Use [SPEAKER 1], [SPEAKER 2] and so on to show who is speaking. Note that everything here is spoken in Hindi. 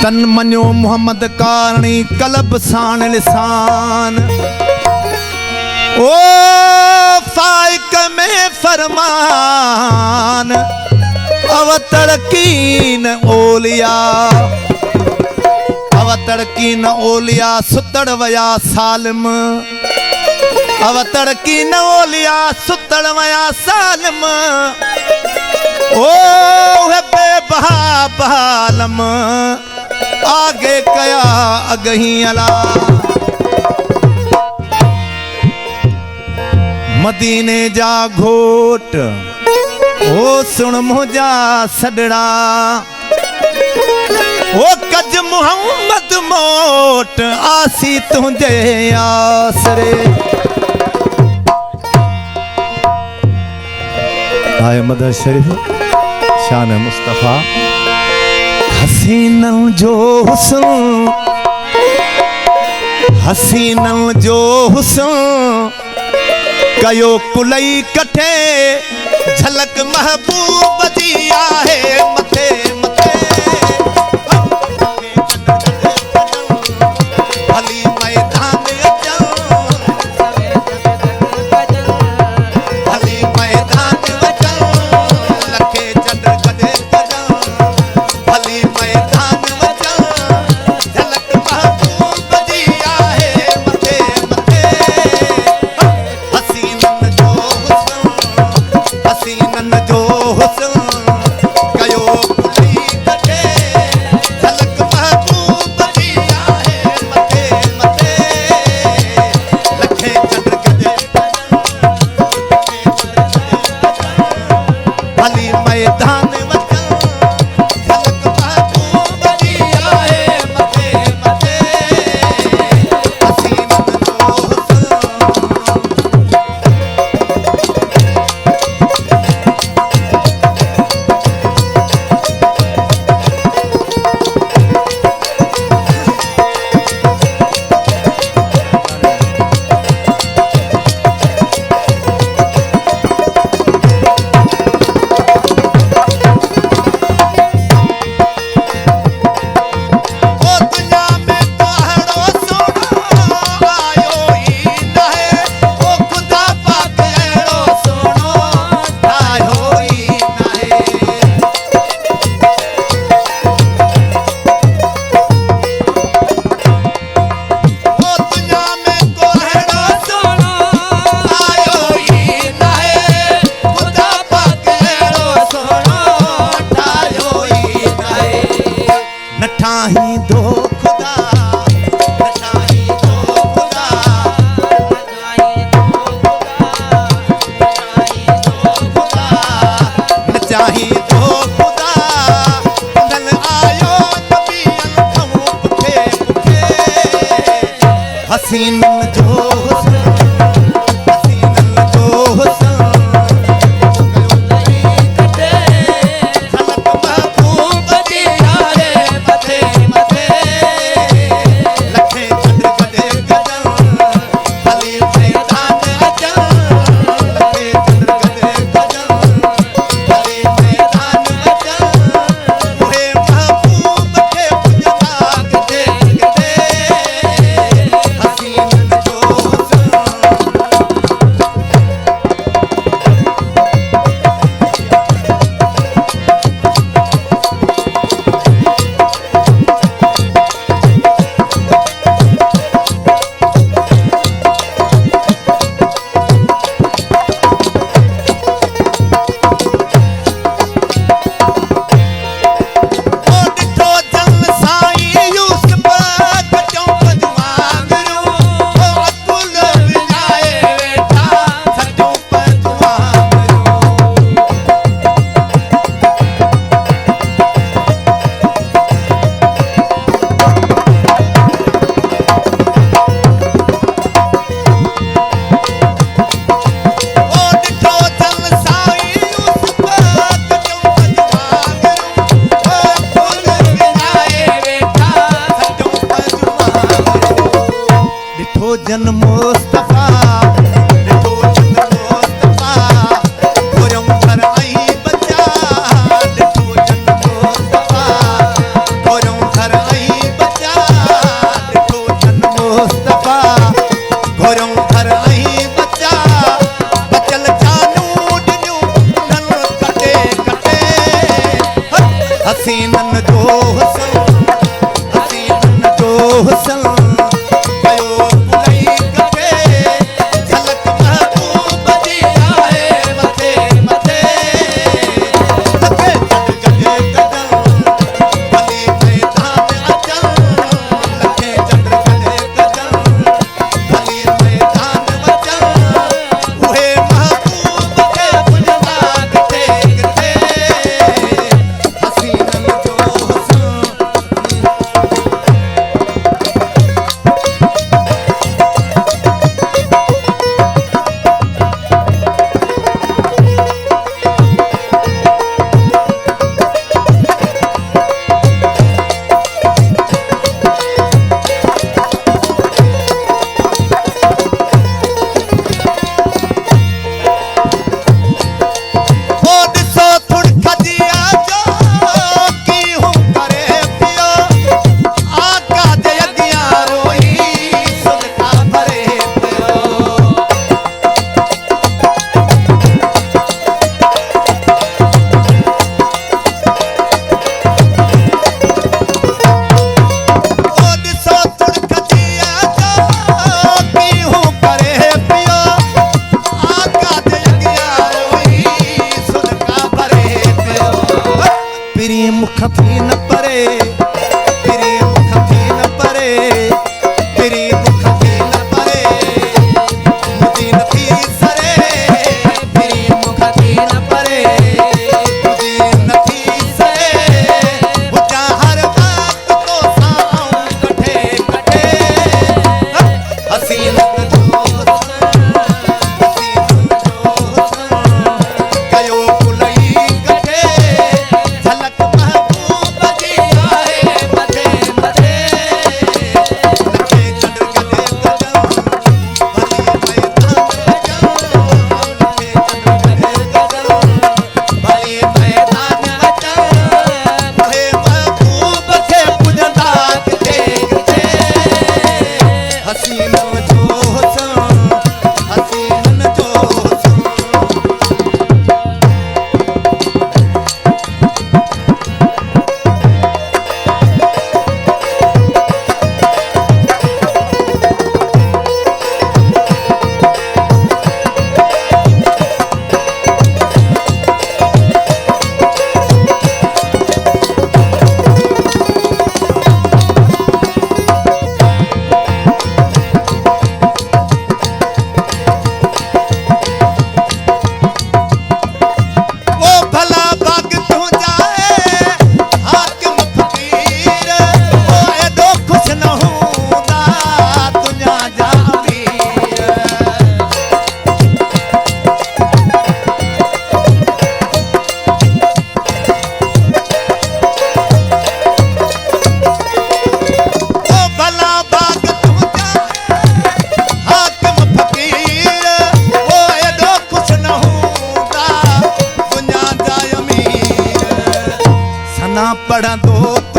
[SPEAKER 1] तन मनो मोहम्मद कारणी कलब सान लिसान ओ फाइक में फरमान अवतरकीन ओलिया अवतरकीन ओलिया सुतड़ वया सालिम अवतरकीन ओलिया सुतड़ वया सालिम ओ है बेबहा बहालम आगे कया अगही अला मदीने जा घोट ओ सुन मुझा सदड़ा ओ कज मोहम्मद मोट आसी तुझे आसरे आए मदर शरीफ शान मुस्तफा हसीनों जो हुस्न हसीनों जो हुस्न कयो कुलई कठे झलक महबूब जी आहे मथे मथे भली मैदान अचो भली मैदान अचो लखे चंद गदे गजो भली मैदान अचो झलक महबूब जी आहे मथे मथे हसीनन जो हुस्न कयो कुली कटे झलक महबूब जी आहे मथे मथे लखे चंद गदे भली मैदान वचो झलक महबूब जी आहे मथे मथे हसीनन जो हुस्न नठाही दो खुदा नठाही दो खुदा नचाही दो खुदा नल आयो नबी अनखों पुखे पुखे हसीनन जो हुस्न हसीनन जो हुस्न हसीनन हसीनन जो हुस्न हसीनन जो हुस्न कयो बुलई कटे झलक महबूब जी आहे मथे मथे लखे चंड गजे गजल भली मैदान अचल लखे चंड गजे गजल भली मैदान अचल उहे महबूब खे पुॼंदा किथे किथे हसीनन जो हुस्न मुख थी न परे तेरी मुख थी न परे तेरी मुख थी न परे मुझी न थी सरे तेरी मुख थी न परे मुझी न थी सरे मुझा हर बात को साऊं कठे कठे हसीनन जो हुस्न हसीनन जो हुस्न कयो बुलई कठे झलक पढ़ंदो